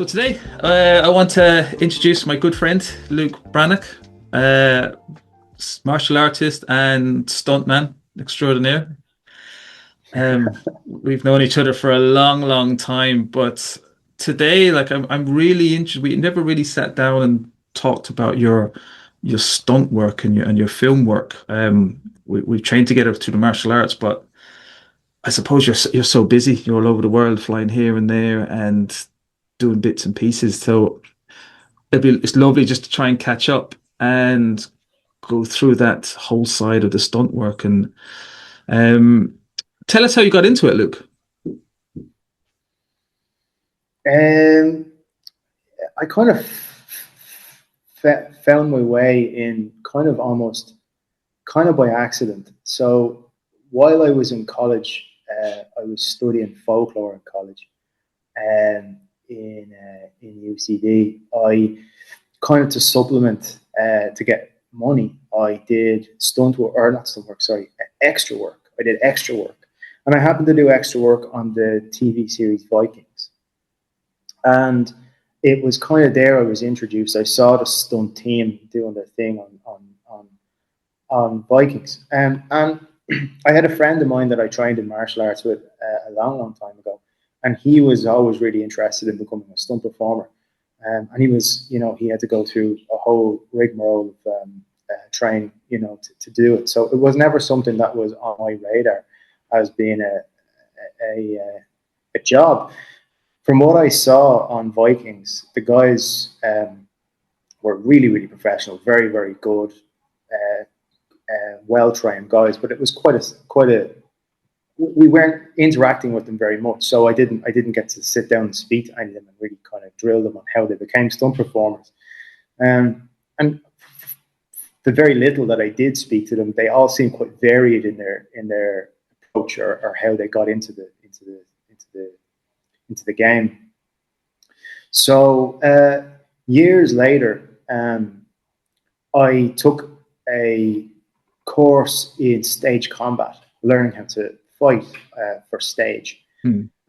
So today, I want to introduce my good friend Luc Breathnach, martial artist and stuntman extraordinaire. We've known each other for a long, long time, but today, like, I'm really interested. We never really sat down and talked about your stunt work and your film work. We've trained together through the martial arts, but I suppose you're so busy. You're all over the world, flying here and there, and doing bits and pieces. So it's lovely just to try and catch up and go through that whole side of the stunt work. And um, tell us how you got into it, Luke. Um, I kind of found my way in kind of by accident. So while I was in college, I was studying folklore in college, and in UCD, I kind of to supplement to get money. I did stunt work, or not stunt work, sorry, extra work. I did extra work, and I happened to do extra work on the TV series Vikings. And it was kind of there I was introduced. I saw the stunt team doing their thing on Vikings. And I had a friend of mine that I trained in martial arts with a long, long time ago. And he was always really interested in becoming a stunt performer. And he was, he had to go through a whole rigmarole of training, to do it. So it was never something that was on my radar as being a job. From what I saw on Vikings, the guys were really, really professional, very, very good, well-trained guys. But it was quite a. We weren't interacting with them very much, so I didn't get to sit down and speak to any of them and really kind of drill them on how they became stunt performers. And the very little that I did speak to them, they all seemed quite varied in their approach or how they got into the game. So years later, I took a course in stage combat, learning how to fight for stage.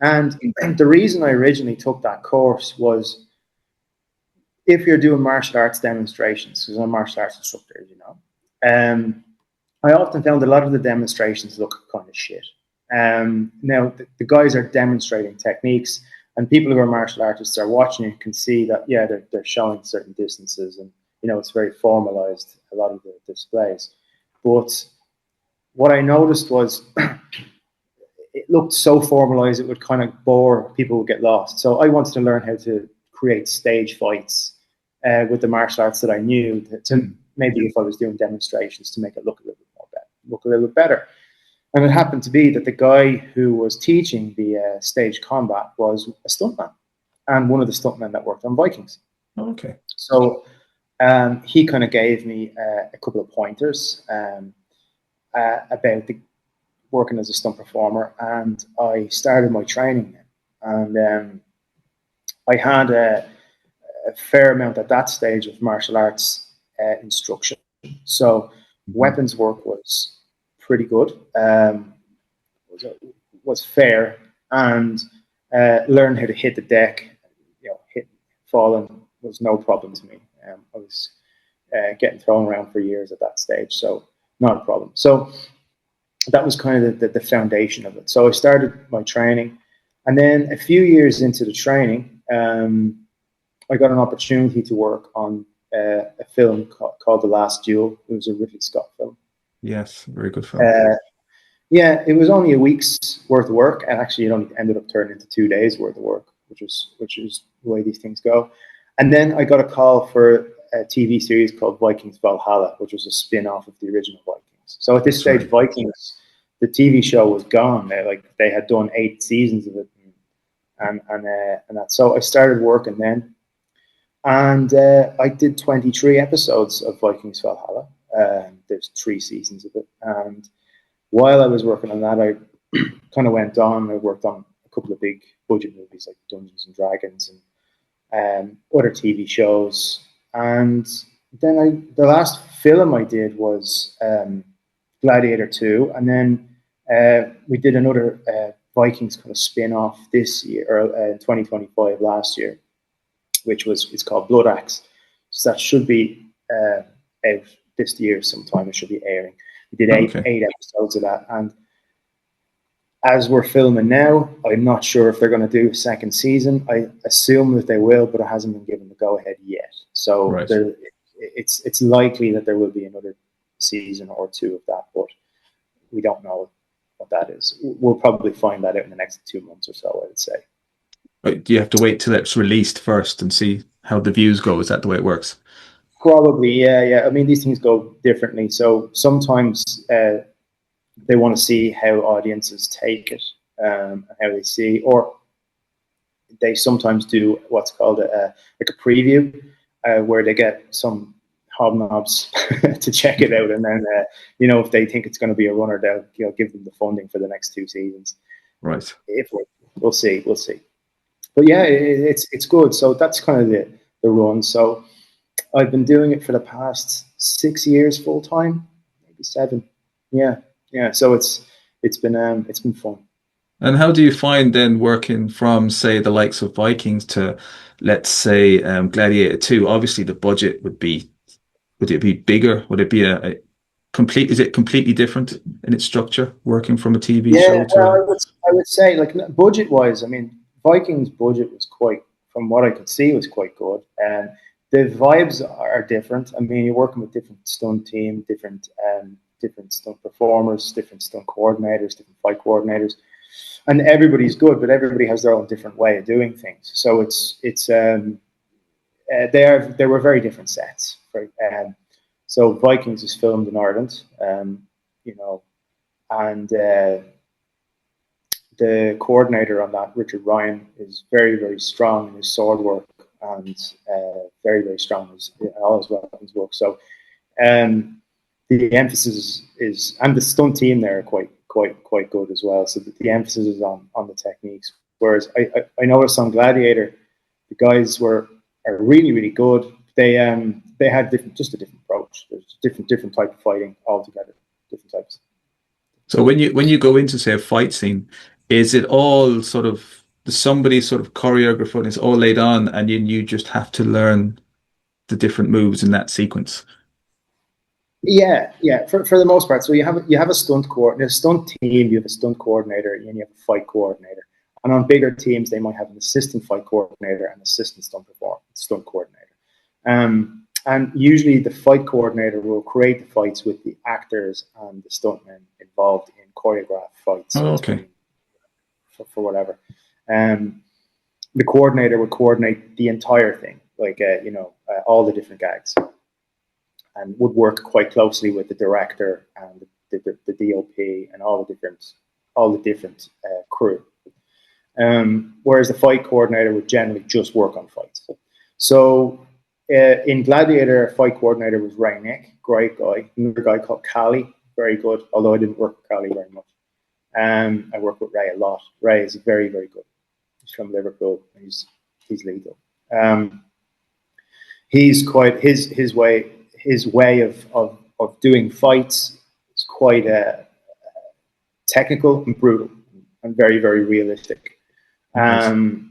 And the reason I originally took that course was if you're doing martial arts demonstrations, because I'm a martial arts instructor, I often found a lot of the demonstrations look kind of shit. Now, the guys are demonstrating techniques, and people who are martial artists are watching and can see that, yeah, they're showing certain distances, and, it's very formalized, a lot of the displays. But what I noticed was it looked so formalized, it would kind of bore, people would get lost. So I wanted to learn how to create stage fights with the martial arts that I knew, to maybe if I was doing demonstrations, to make it look a little bit better. And it happened to be that the guy who was teaching the stage combat was a stuntman, and one of the stuntmen that worked on Vikings. Okay. So he kind of gave me a couple of pointers about working as a stunt performer, and I started my training. And I had a fair amount at that stage of martial arts instruction. So weapons work was pretty good, was fair, and learned how to hit the deck. Falling was no problem to me. I was getting thrown around for years at that stage, so not a problem. So that was kind of the foundation of it. So I started my training, and then a few years into the training, I got an opportunity to work on a film called The Last Duel. It was a Ridley Scott film. Yes, very good film. Yeah, it was only a week's worth of work, and actually it only ended up turning into 2 days worth of work, which is the way these things go. And then I got a call for a TV series called Vikings Valhalla, which was a spin-off of the original Vikings. So at this stage, Vikings, the TV show, was gone. They had done 8 seasons of it, and that. So I started working then, and I did 23 episodes of Vikings Valhalla. There's 3 seasons of it, and while I was working on that, I kind of went on. I worked on a couple of big budget movies like Dungeons and Dragons and other TV shows. And then the last film I did was Gladiator 2, and then we did another Vikings kind of spin-off this year, or 2025 last year. which was it's called Blood Axe. So that should be out this year sometime. It should be airing. We did Okay. eight episodes of that, and as we're filming now, I'm not sure if they're going to do a second season. I assume that they will, but it hasn't been given the go ahead yet. So Right. it's likely that there will be another season or two of that, but we don't know what that is. We'll probably find that out in the next 2 months or so, I would say. Do you have to wait till it's released first and see how the views go? Is that the way it works? Probably, yeah, yeah. I mean, these things go differently. So sometimes they want to see how audiences take it, how they see, or they sometimes do what's called like a preview, where they get some hobnobs to check it out, and then if they think it's going to be a runner, they'll give them the funding for the next two seasons. Right. If we'll see, we'll see. But yeah, it's good. So that's kind of the run. So I've been doing it for the past 6 years full time, maybe 7. Yeah, yeah. So it's been fun. And how do you find then working from, say, the likes of Vikings to, let's say, Gladiator 2? Obviously, the budget would it be bigger? Would it be a complete, is it completely different in its structure, working from a TV Yeah, show to well, a, I would say like budget wise, I mean, Vikings budget was quite, from what I could see, was quite good, and the vibes are different. I mean, you're working with different stunt team, different stunt performers, different stunt coordinators, different fight coordinators, and everybody's good, but everybody has their own different way of doing things. So there were very different sets. Right? So Vikings is filmed in Ireland, you know, and the coordinator on that, Richard Ryan, is very, very strong in his sword work and very, very strong in all his weapons work. So the emphasis is, and the stunt team there are quite good as well. So the emphasis is on the techniques. Whereas I noticed on Gladiator, the guys are really, really good. They had just a different approach. There's different type of fighting altogether, different types. so when you go into, say, a fight scene, is it all sort of somebody sort of choreographer and it's all laid on and you just have to learn the different moves in that sequence? Yeah, yeah, for the most part. So you have a stunt coordinator, a stunt team, you have a stunt coordinator, and you have a fight coordinator. And on bigger teams, they might have an assistant fight coordinator and assistant stunt coordinator. And usually the fight coordinator will create the fights with the actors and the stuntmen involved in choreographed fights Oh, okay. between for whatever. Um, the coordinator would coordinate the entire thing, like all the different gags, and would work quite closely with the director and the DOP and all the different crew. Whereas the fight coordinator would generally just work on fights. So in Gladiator, fight coordinator was Ray Nick, great guy. Another guy called Callie, very good, although I didn't work with Callie very much. I work with Ray a lot. Ray is very, very good. He's from Liverpool. He's lethal. He's quite his way of doing fights is quite technical and brutal and very, very realistic. Right.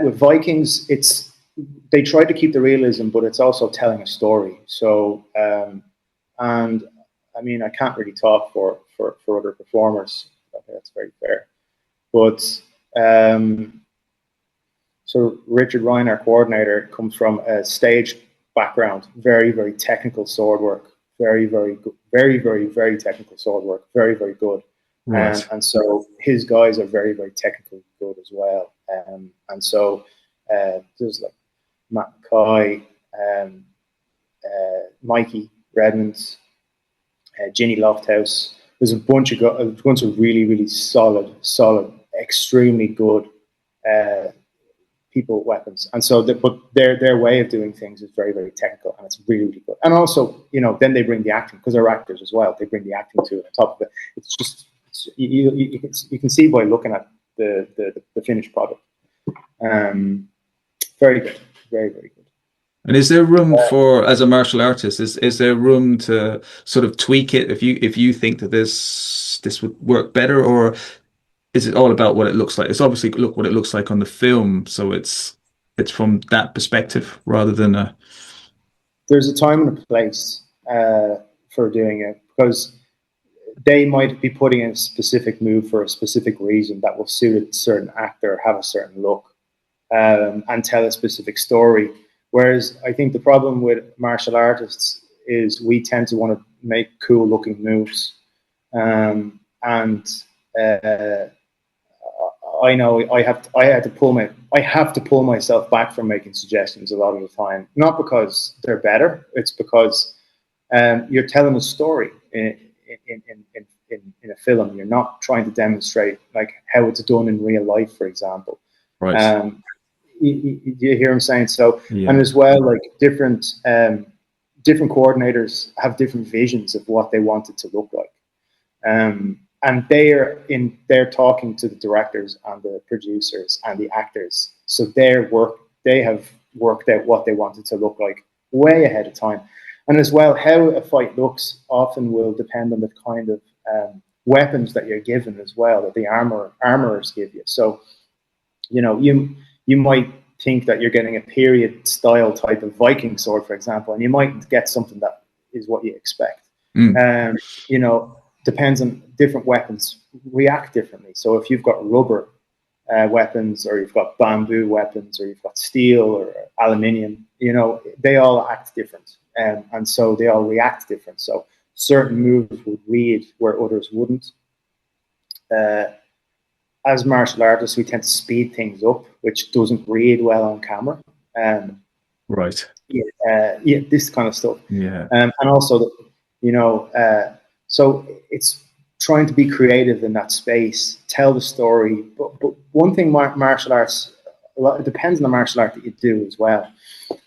With Vikings, they try to keep the realism, but it's also telling a story. So, and I mean, I can't really talk for other performers. I think that's very fair. But so Richard Ryan, our coordinator, comes from a stage background, very, very technical sword work, very, very good, very, very, very technical sword work, very, very good. Right. And so his guys are very, very technically good as well. And so there's like Matt McCoy, Mikey Redmond, Ginny Lofthouse. There's a bunch of really, really solid, extremely good people weapons, and so but their way of doing things is very, very technical, and it's really, really good. And also, then they bring the acting, because they're actors as well. They bring the acting to it on top of it. It's just you can see by looking at the finished product. Very good, very, very good. And is there room for, as a martial artist, is there room to sort of tweak it if you think that this would work better, or is it all about what it looks like? It's obviously look what it looks like on the film, so it's from that perspective rather than a. There's a time and a place for doing it, because they might be putting in a specific move for a specific reason that will suit a certain actor, have a certain look, and tell a specific story. Whereas I think the problem with martial artists is we tend to want to make cool looking moves. And I know I have to pull myself back from making suggestions a lot of the time, not because they're better. It's because you're telling a story in a film. You're not trying to demonstrate like how it's done in real life, for example. Right. You hear him saying so, Yeah. and as well, like different coordinators have different visions of what they want it to look like, and they're talking to the directors and the producers and the actors, so they have worked out what they want it to look like way ahead of time. And as well, how a fight looks often will depend on the kind of weapons that you're given as well, that the armorers give you. So, you might think that you're getting a period style type of Viking sword, for example, and you might get something that is what you expect. Depends on different weapons react differently. So if you've got rubber weapons, or you've got bamboo weapons, or you've got steel or aluminium, they all act different. And so they all react different. So certain moves would read where others wouldn't. As martial artists, we tend to speed things up, which doesn't read well on camera. Right. This kind of stuff. Yeah. And also, so it's trying to be creative in that space, tell the story. But one thing, martial arts, it depends on the martial art that you do as well.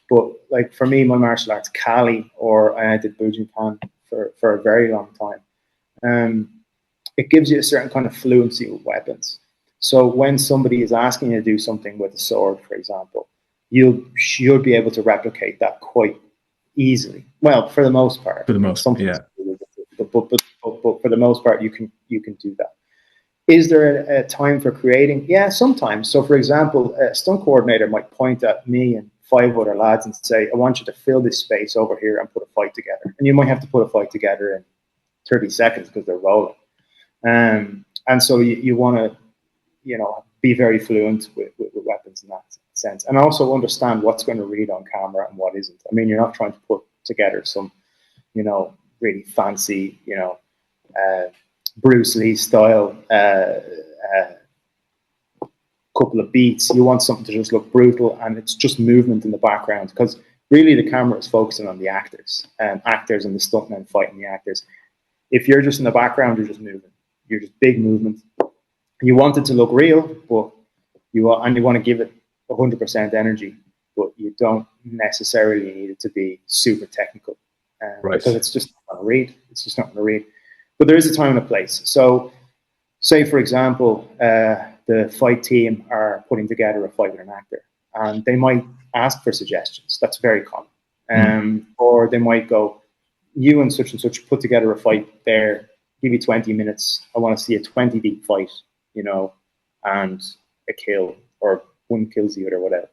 But like for me, my martial arts, Kali, or I did Bujinkan for a very long time. It gives you a certain kind of fluency with weapons. So when somebody is asking you to do something with a sword, for example, you should be able to replicate that quite easily. Well, for the most part. For the most, yeah. But for the most part, you can do that. Is there a time for creating? Yeah, sometimes. So, for example, a stunt coordinator might point at me and 5 other lads and say, I want you to fill this space over here and put a fight together. And you might have to put a fight together in 30 seconds because they're rolling. And so you want to, be very fluent with weapons in that sense. And also understand what's going to read on camera and what isn't. I mean, you're not trying to put together some, really fancy, Bruce Lee style couple of beats. You want something to just look brutal, and it's just movement in the background, because really the camera is focusing on the actors and the stuntmen fighting the actors. If you're just in the background, you're just moving. You're just big movement. You want it to look real, but you want to give it 100% energy, but you don't necessarily need it to be super technical, right? Because it's just not going to read. It's just not going to read. But there is a time and a place. So, say for example, the fight team are putting together a fight with an actor, and they might ask for suggestions. That's very common. Or they might go, you and such put together a fight there. Give you 20 minutes. I want to see a 20 deep fight, and a kill, or one kills the other, whatever.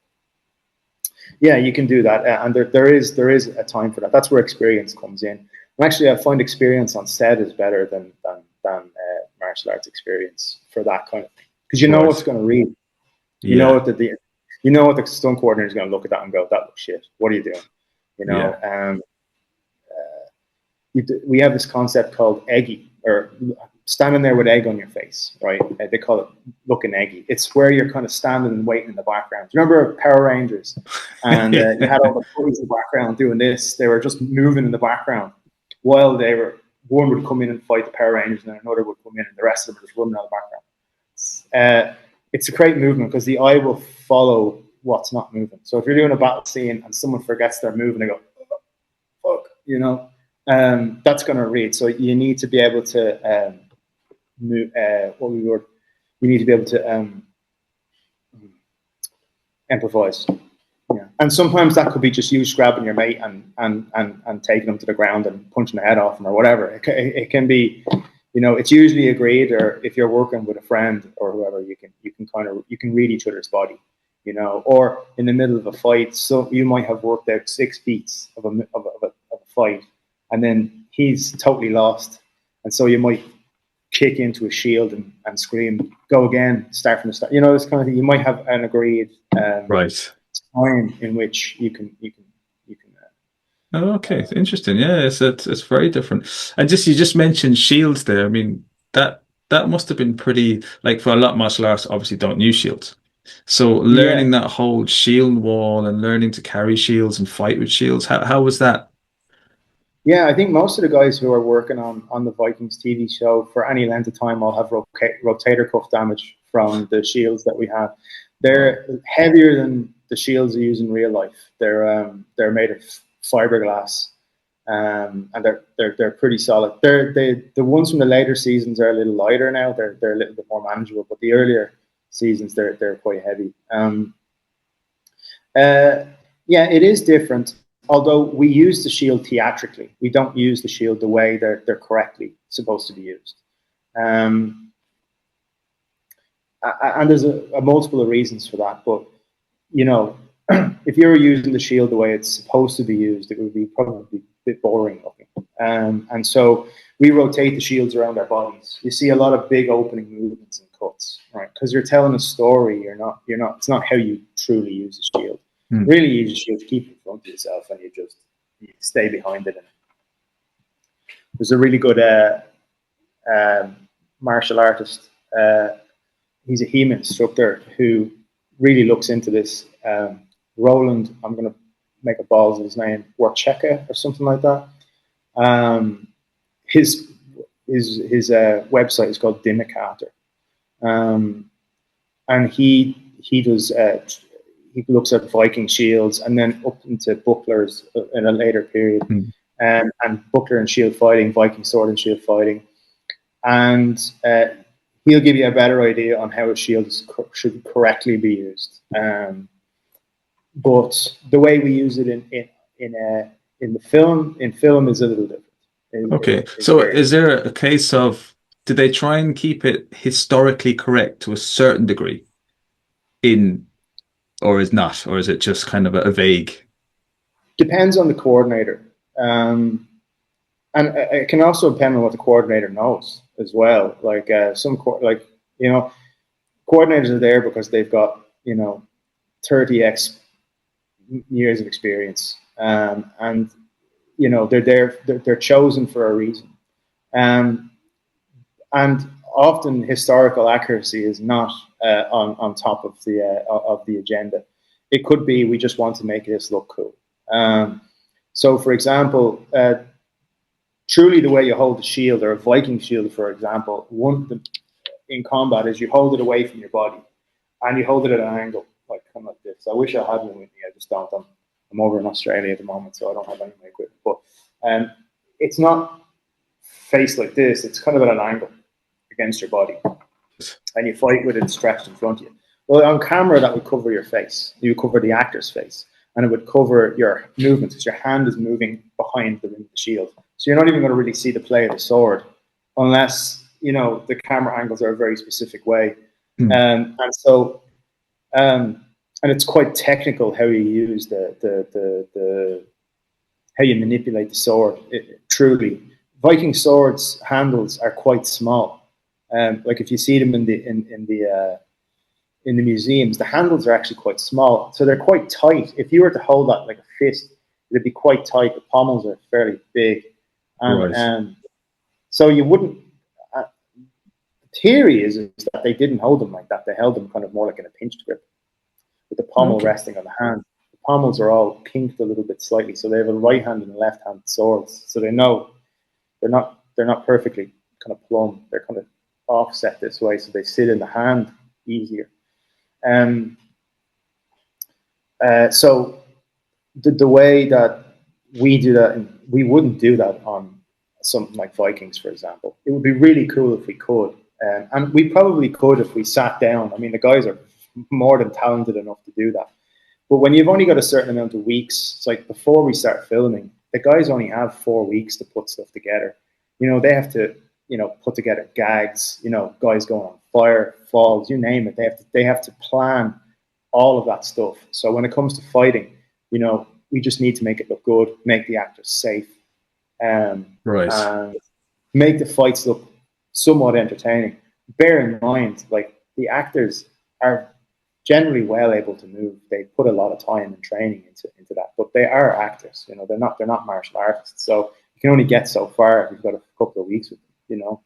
Yeah, you can do that, and there is a time for that. That's where experience comes in. And actually, I find experience on set is better than martial arts experience for that kind of thing, because you know what's going to read. You know what the stunt coordinator is going to look at that and go, "That looks shit. What are you doing?" We have this concept called eggy, or standing there with egg on your face, right? They call it looking eggy. It's where you're kind of standing and waiting in the background. Do you remember Power Rangers? And you had all the boys in the background doing this. They were just moving in the background while one would come in and fight the Power Rangers, and then another would come in, and the rest of them were just running out of the background. It's a great movement because the eye will follow what's not moving. So if you're doing a battle scene and someone forgets their move and they go, fuck, that's going to read. So you need to be able to you need to be able to improvise. Yeah. And sometimes that could be just you grabbing your mate and taking them to the ground and punching the head off them or whatever. It can be, it's usually agreed, or if you're working with a friend or whoever, you can read each other's body. or in the middle of a fight. So you might have worked out 6 beats of a fight, and then he's totally lost. And so you might kick into a shield and scream, go again, start from the start. This kind of thing. You might have an agreed Right. time in which you can. Oh, okay, interesting. Yeah, it's very different. And you just mentioned shields there. I mean, that must have been pretty like for a lot of martial arts obviously don't use shields. So Yeah, learning that whole shield wall and learning to carry shields and fight with shields, how was that? yeah. I think most of the guys who are working on the Vikings TV show for any length of time will have rotator cuff damage from the shields that we have. Wow. They're heavier than the shields we use in real life. They're made of fiberglass, and they're pretty solid. The ones from the later seasons are a little lighter now. They're a little bit more manageable, but the earlier seasons they're quite heavy. Uh, yeah, it is different. Although we use the shield theatrically, we don't use the shield the way they're correctly supposed to be used. Um, and there's a multiple of reasons for that. But you know, if you were using the shield the way it's supposed to be used, it would be probably a bit boring looking. And so we rotate the shields around our bodies. You see a lot of big opening movements and cuts, right? Because you're telling a story. You're not. It's not how you truly use a shield. Hmm. Really, you just shield keep it in front of yourself, and you stay behind it. And there's a really good um, martial artist. He's a HEMA instructor who really looks into this. Roland, I'm going to make a balls of his name, Warcheka or something like that. Um, his website is called Dimicator, and he does he looks at Viking shields and then up into bucklers in a later period, Hmm. and buckler and shield fighting, Viking sword and shield fighting, and he'll give you a better idea on how a shield should correctly be used. But the way we use it in the film is a little different. Okay. Is So very is there a case of did they try and keep it historically correct to a certain degree in or is not, or is it just kind of a vague? depends on the coordinator, and it can also depend on what the coordinator knows as well. Like coordinators are there because they've got 30x years of experience, and they're there. They're chosen for a reason. Um, and often historical accuracy is not on top of the agenda. It could be we just want to make this look cool. So, for example, truly the way you hold the shield or a Viking shield, for example, in combat is you hold it away from your body and you hold it at an angle, like kind of like this. I wish I had one with me. I just don't. I'm over in Australia at the moment, so I don't have any of my equipment. But it's not faced like this. It's kind of at an angle against your body, and you fight with it stretched in front of you. Well, on camera, that would cover your face. You would cover the actor's face, and it would cover your movements because your hand is moving behind the rim of the shield. So you're not even going to really see the play of the sword unless the camera angles are a very specific way. Hmm. And so, and it's quite technical how you use the how you manipulate the sword. Truly, Viking swords handles are quite small. Like if you see them in the museums, the handles are actually quite small, so they're quite tight. If you were to hold that like a fist, it'd be quite tight. The pommels are fairly big, and Right. so you wouldn't. The theory is that they didn't hold them like that. They held them kind of more like in a pinched grip, with the pommel Okay. resting on the hand. The pommels are all kinked a little bit slightly, so they have a right hand and a left hand swords. So they know they're not perfectly kind of plumb. They're kind of offset this way, so they sit in the hand easier. Um, so the way that we do that, we wouldn't do that on something like Vikings, for example. It would be really cool if we could, and we probably could if we sat down. I mean, the guys are more than talented enough to do that. But when you've only got a certain amount of weeks, it's like before we start filming, the guys only have 4 weeks to put stuff together. They have to, put together gags. Guys going on fire, falls, you name it. They have to plan all of that stuff. So when it comes to fighting, we just need to make it look good, make the actors safe, Right. and make the fights look somewhat entertaining. Bear in mind, like, the actors are generally well able to move. They put a lot of time and training into that, but they are actors. They're not martial artists, so you can only get so far if you've got a couple of weeks with them.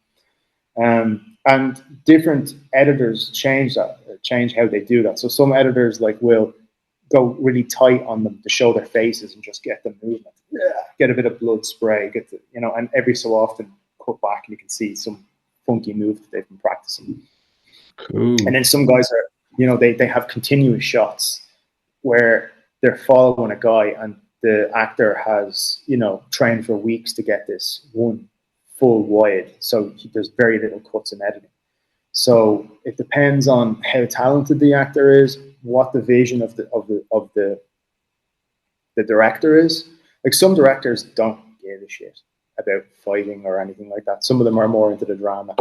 And different editors change how they do that. So some editors will go really tight on them to show their faces and just get the movement, get a bit of blood spray, and every so often cut back and you can see some funky move that they've been practicing. And Cool. then some guys are, they have continuous shots where they're following a guy and the actor has, trained for weeks to get this one full wide. So there's very little cuts in editing. So it depends on how talented the actor is, what the vision of the director is. Like, some directors don't give a shit about fighting or anything like that. Some of them are more into the drama.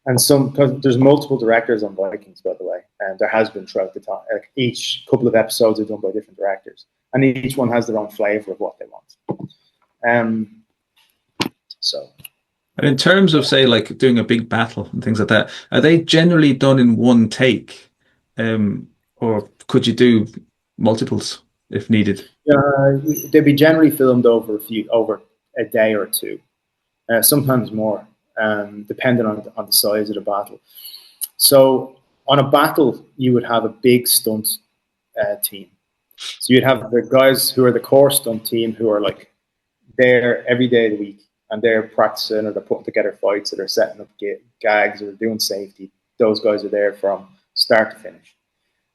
And because there's multiple directors on Vikings, by the way, and there has been throughout the time. Like, each couple of episodes are done by different directors, and each one has their own flavor of what they want. Um, so And in terms of, say, like doing a big battle and things like that, are they generally done in one take? Or could you do multiples if needed? they'd be generally filmed over a day or two, sometimes more, depending on the size of the battle. So on a battle, you would have a big stunt team. So you'd have the guys who are the core stunt team, who are like there every day of the week, and they're practicing, or they're putting together fights, or they're setting up gags, or doing safety. Those guys are there from start to finish.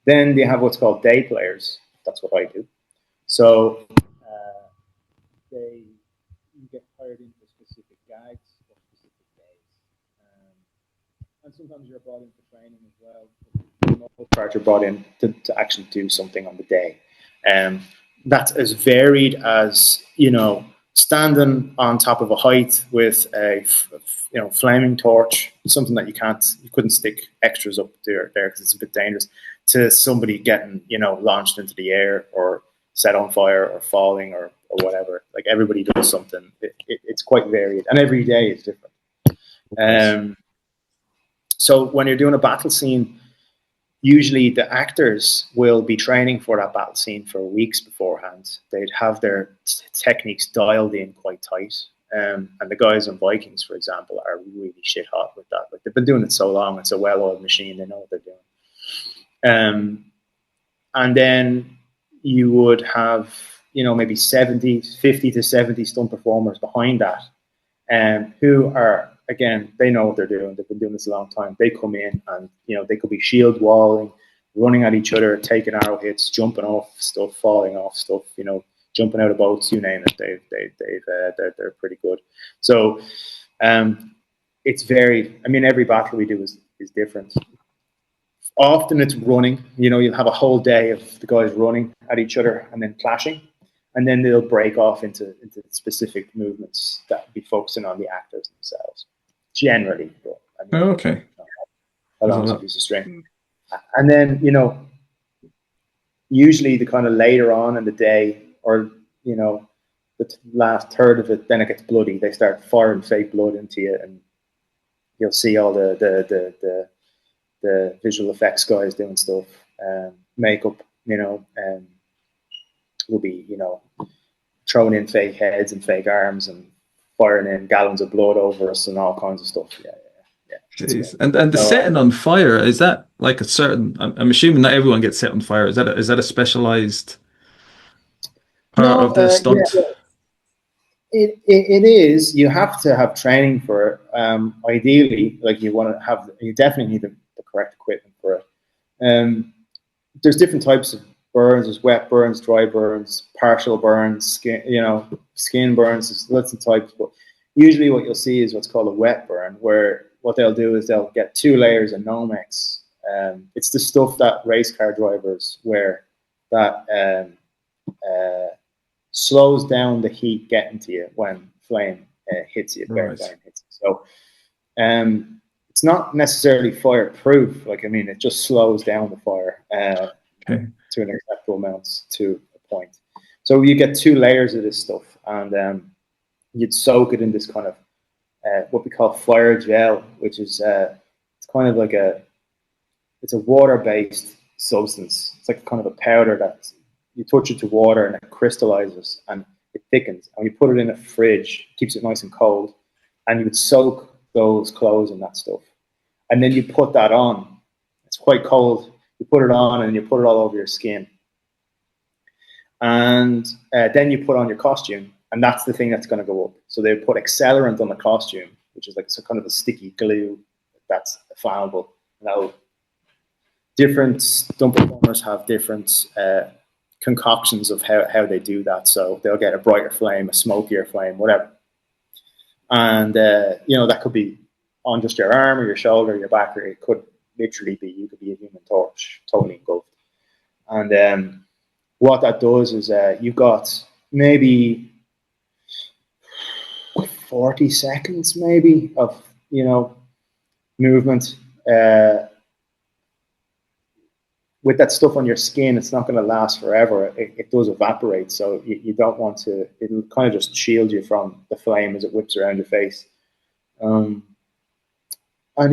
Then they have what's called day players. That's what I do. So they you get hired in for specific gags or specific days, and sometimes you're brought in for training as well. For the most part, you're brought in to actually do something on the day. Um, that's as varied as, standing on top of a height with a flaming torch, something that you couldn't stick extras up there because it's a bit dangerous, to somebody getting launched into the air or set on fire or falling or whatever. Like, everybody does something. It's quite varied, and every day is different. Nice. So when you're doing a battle scene, usually the actors will be training for that battle scene for weeks beforehand. They'd have their techniques dialed in quite tight. And the guys on Vikings, for example, are really shit hot with that. Like, they've been doing it so long. It's a well-oiled machine. They know what they're doing. And then you would have, maybe 50 to 70 stunt performers behind that, who are, again, they know what they're doing. They've been doing this a long time. They come in and, they could be shield walling, running at each other, taking arrow hits, jumping off stuff, falling off stuff, jumping out of boats, you name it. They're pretty good. So it's varied. I mean, every battle we do is different. Often it's running. You'll have a whole day of the guys running at each other and then clashing, and then they'll break off into specific movements that be focusing on the actors themselves. Generally, but I mean, Oh, okay. how There's a long is a lot. piece of string? And then, usually the kind of later on in the day, or the last third of it, then it gets bloody. They start firing fake blood into you, and you'll see all the visual effects guys doing stuff, makeup, will be, throwing in fake heads and fake arms and firing in gallons of blood over us and all kinds of stuff. Yeah. Jeez. And the So, setting on fire, is that like a certain, I'm assuming not everyone gets set on fire. Is that a specialized part no, of the yeah, stunt? it is. You have to have training for it. Ideally, like, you definitely need the correct equipment for it. There's different types of burns. There's wet burns, dry burns, partial burns, skin burns. There's lots of types, but usually what you'll see is what's called a wet burn, where what they'll do is they'll get 2 layers of Nomex. It's the stuff that race car drivers wear that slows down the heat getting to you when flame hits you, burn Right. flame hits you. So it's not necessarily fireproof. Like, I mean, it just slows down the fire. Okay. to an acceptable amount to a point. So you get 2 layers of this stuff, and you'd soak it in this kind of what we call fire gel, which is it's kind of like it's a water-based substance. It's like kind of a powder that you touch it to water and it crystallizes and it thickens. And you put it in a fridge, keeps it nice and cold, and you would soak those clothes in that stuff. And then you put that on. It's quite cold. You put it on and you put it all over your skin. And then you put on your costume, and that's the thing that's going to go up. So they put accelerant on the costume, which is like some kind of a sticky glue that's flammable. Now, different stunt performers have different concoctions of how they do that. So they'll get a brighter flame, a smokier flame, whatever. And that could be on just your arm or your shoulder, or your back, or it could literally be, you could be a human torch, totally engulfed. And what that does is you've got maybe 40 seconds maybe of movement. With that stuff on your skin, it's not going to last forever. It does evaporate, so you don't want to. It'll kind of just shield you from the flame as it whips around your face. And I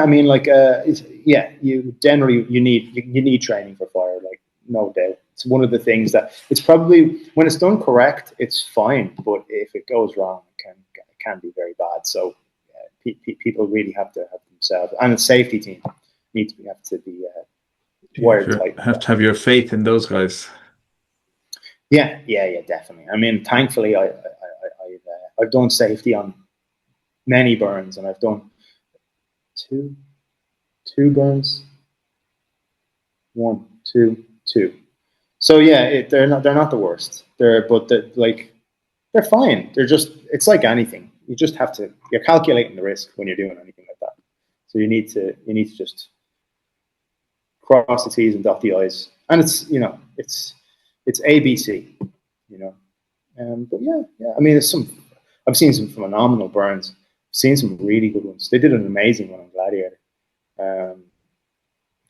mean, like, you generally you need training for fire, like, no doubt. It's one of the things that it's probably, when it's done correct, it's fine, but if it goes wrong, it can be very bad. So people really have to have themselves, and the safety team have to be wired tight. Have to have your faith in those guys. Yeah, definitely. I mean, thankfully, I've done safety on many burns, and I've done two burns, one, two. So yeah, they're not the worst. They're fine. It's like anything. You just have to. You're calculating the risk when you're doing anything like that. So you need to just cross the T's and dot the I's, and it's ABC. But yeah. I mean, I've seen some phenomenal burns. I've seen some really good ones. They did an amazing one on Gladiator.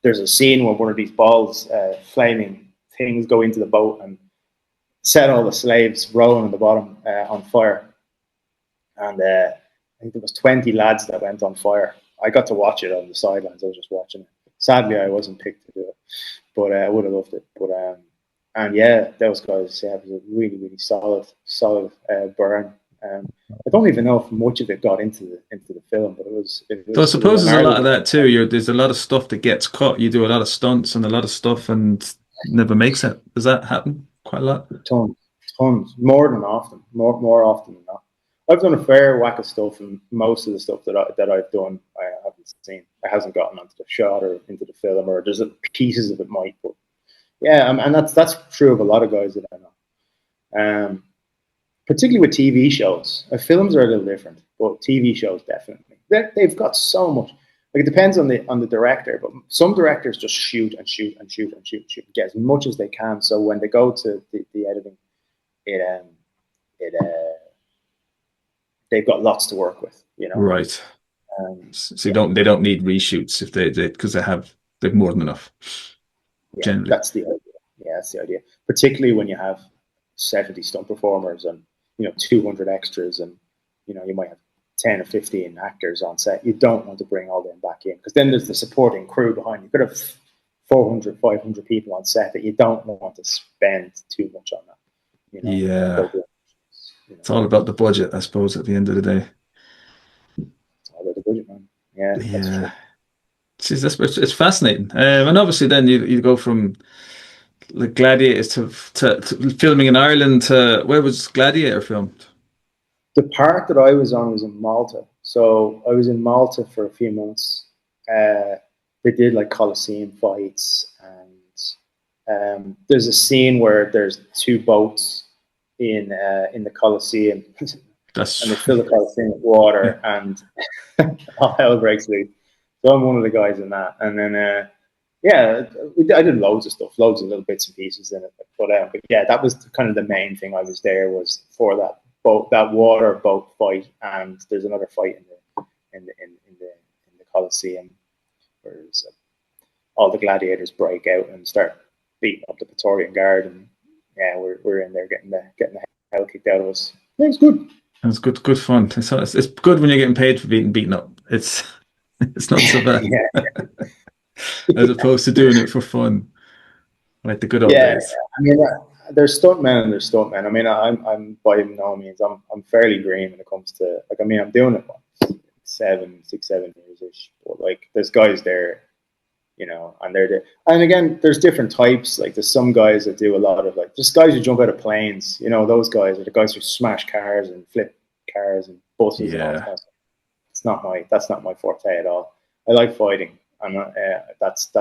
There's a scene where one of these balls, flaming things, go into the boat and set all the slaves rowing on the bottom on fire. And I think there was 20 lads that went on fire. I got to watch it on the sidelines. I was just watching it. Sadly, I wasn't picked to do it, but I would have loved it. But and yeah, those guys, it was a really, really solid burn. I don't even know if much of it got into the film, but So I suppose an there's a lot of gnarly. that too. There's a lot of stuff that gets cut. You do a lot of stunts and a lot of stuff and never makes it. Does that happen quite a lot? Tons, more than often, more often than not. I've done a fair whack of stuff, and most of the stuff that I've done, I haven't seen. It hasn't gotten onto the shot or into the film, or there's pieces of it might. But yeah, and that's true of a lot of guys that I know. Particularly with TV shows. Films are a little different, but TV shows definitely. They've got so much. Like, it depends on the director, but some directors just shoot, get as much as they can. So when they go to the editing, they've got lots to work with. Right. So they don't need reshoots if they because they've more than enough. Yeah, Generally. that's the idea. Yeah, that's the idea. Particularly when you have 70 stunt performers and 200 extras, and you might have 10 or 15 actors on set. You don't want to bring all them back in, because then there's the supporting crew behind. You could have 400, 500 people on set that you don't want to spend too much on that. Yeah. It's all about the budget, I suppose, at the end of the day. It's all about the budget, man. Yeah, that's true. Yeah. It's fascinating. And obviously then you go from the Gladiators to filming in Ireland to where was Gladiator filmed? The part that I was on was in Malta. So I was in Malta for a few months. They did like Colosseum fights, and there's a scene where there's 2 boats in the Colosseum, and they fill the Colosseum with water, and all hell breaks loose. So I'm one of the guys in that, and then I did loads of stuff, loads of little bits and pieces in it. But yeah, that was kind of the main thing I was there was for that boat, that water boat fight, and there's another fight in the Colosseum where all the gladiators break out and start beating up the Praetorian Guard, and yeah, we're in there getting the hell kicked out of us. Yeah, it's good. It's good fun. It's good when you're getting paid for being beaten up. It's not so bad Yeah, as opposed to doing it for fun, like the good old yeah. days. I mean, there's stuntmen and there's stuntmen. I mean, I'm by no means I'm fairly green when it comes to, like, I mean, I'm doing it what, 7 years ish, but like there's guys there, and they're there. And again, there's different types. Like there's some guys that do a lot of, like, there's guys who jump out of planes. Those guys are the guys who smash cars and flip cars and buses and all that Yeah, kind of stuff. That's not my forte at all. I like fighting. I'm not. That's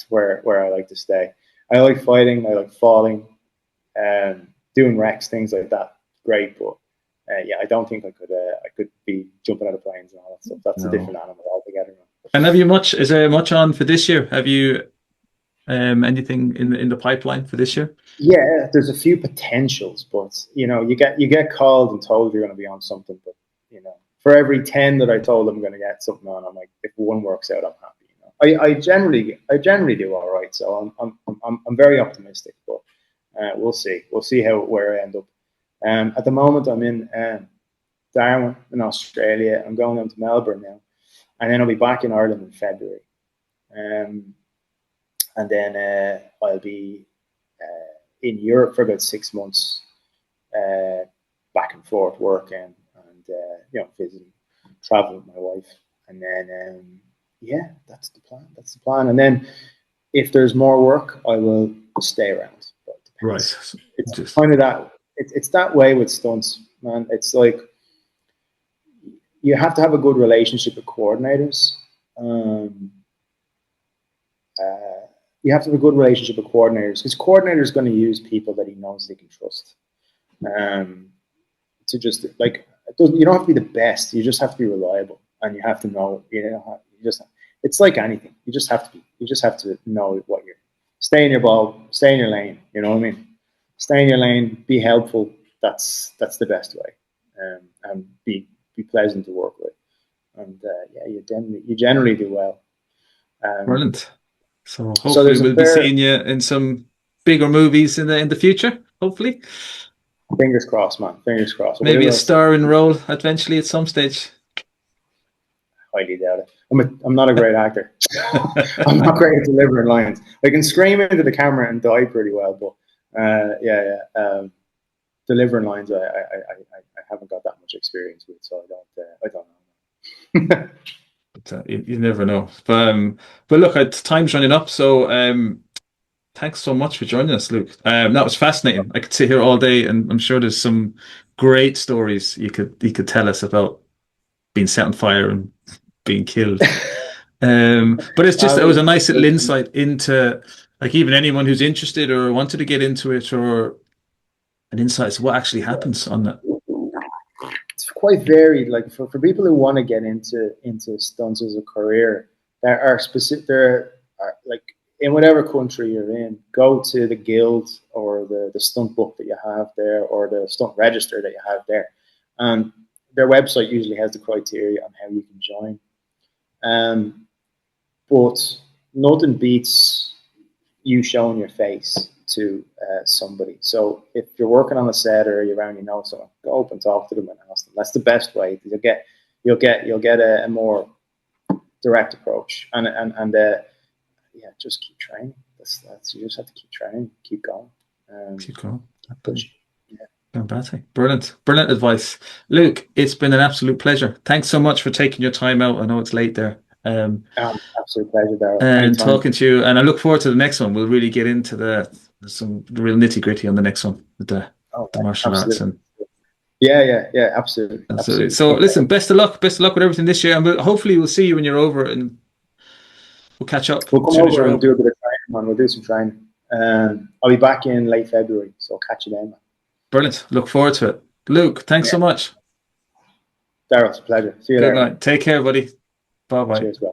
where I like to stay. I like fighting. I like falling, doing wrecks, things like that. Great, but yeah, I don't think I could be jumping out of planes and all that stuff. That's a no. different animal altogether. And is there much on for this year? Have you anything in the pipeline for this year? Yeah, there's a few potentials, but you get called and told you're going to be on something, but for every 10 that I told I'm going to get something on, I'm like, if one works out, I'm happy. I generally do all right, so I'm very optimistic, but we'll see where I end up. At the moment, I'm in Darwin in Australia. I'm going down to Melbourne now, and then I'll be back in Ireland in February, and then I'll be in Europe for about 6 months, back and forth working and visiting, traveling with my wife, and then yeah, that's the plan. That's the plan. And then if there's more work, I will stay around. But it depends. Right. It's Just kind of that. It's that way with stunts, man. It's like you have to have a good relationship with coordinators. Um, you have to have a good relationship with coordinators, because coordinator is going to use people that he knows they can trust. To just, like, you don't have to be the best. You just have to be reliable, and you have to know. It's like anything. You just have to be. You just have to know what you're. Stay in your ball. Stay in your lane. You know what I mean? Stay in your lane. Be helpful. That's the best way. And be pleasant to work with. And yeah, you generally do well. Um, brilliant. So so hopefully there's a we'll be fair, seeing you in some bigger movies in the future. Hopefully, fingers crossed, man. Fingers crossed. maybe a Whatever else, starring role eventually at some stage. highly doubt it. I'm not a great actor. I'm not great at delivering lines. I can scream into the camera and die pretty well, but yeah. Delivering lines, I haven't got that much experience with, so I don't know. But you never know. But look, time's running up, so thanks so much for joining us, Luke. That was fascinating. I could sit here all day, and I'm sure there's some great stories you could tell us about being set on fire and being killed. But it was a nice little insight into, like, even anyone who's interested or wanted to get into it, or an insight to what actually happens on that. It's quite varied. Like for people who want to get into stunts as a career, there are, like, in whatever country you're in, go to the guild or the stunt book that you have there, or the stunt register that you have there, and their website usually has the criteria on how you can join. But nothing beats you showing your face to somebody. So if you're working on a set or you're around, someone, go up and talk to them and ask them. That's the best way, because you'll get a more direct approach, and yeah, just keep training. That's you just have to keep training, keep going. Keep going. Push. Yeah. Fantastic. Brilliant advice. Luke, it's been an absolute pleasure. Thanks so much for taking your time out. I know it's late there. Absolute pleasure, Daryl. And Anytime. talking to you. And I look forward to the next one. We'll really get into some real nitty gritty on the next one with the martial arts. Absolutely. And Yeah. Absolutely. absolutely. So listen, best of luck. Best of luck with everything this year. And hopefully we'll see you when you're over, and we'll catch up We'll as come soon as you're over and over. do a bit of training, man. We'll do some training. I'll be back in late February, so I'll catch you then, man. Brilliant. Look forward to it. Luke, thanks Yeah. so much. Daryl, it's a pleasure. See you Good later. night. Take care, buddy. Bye bye. Cheers, bro.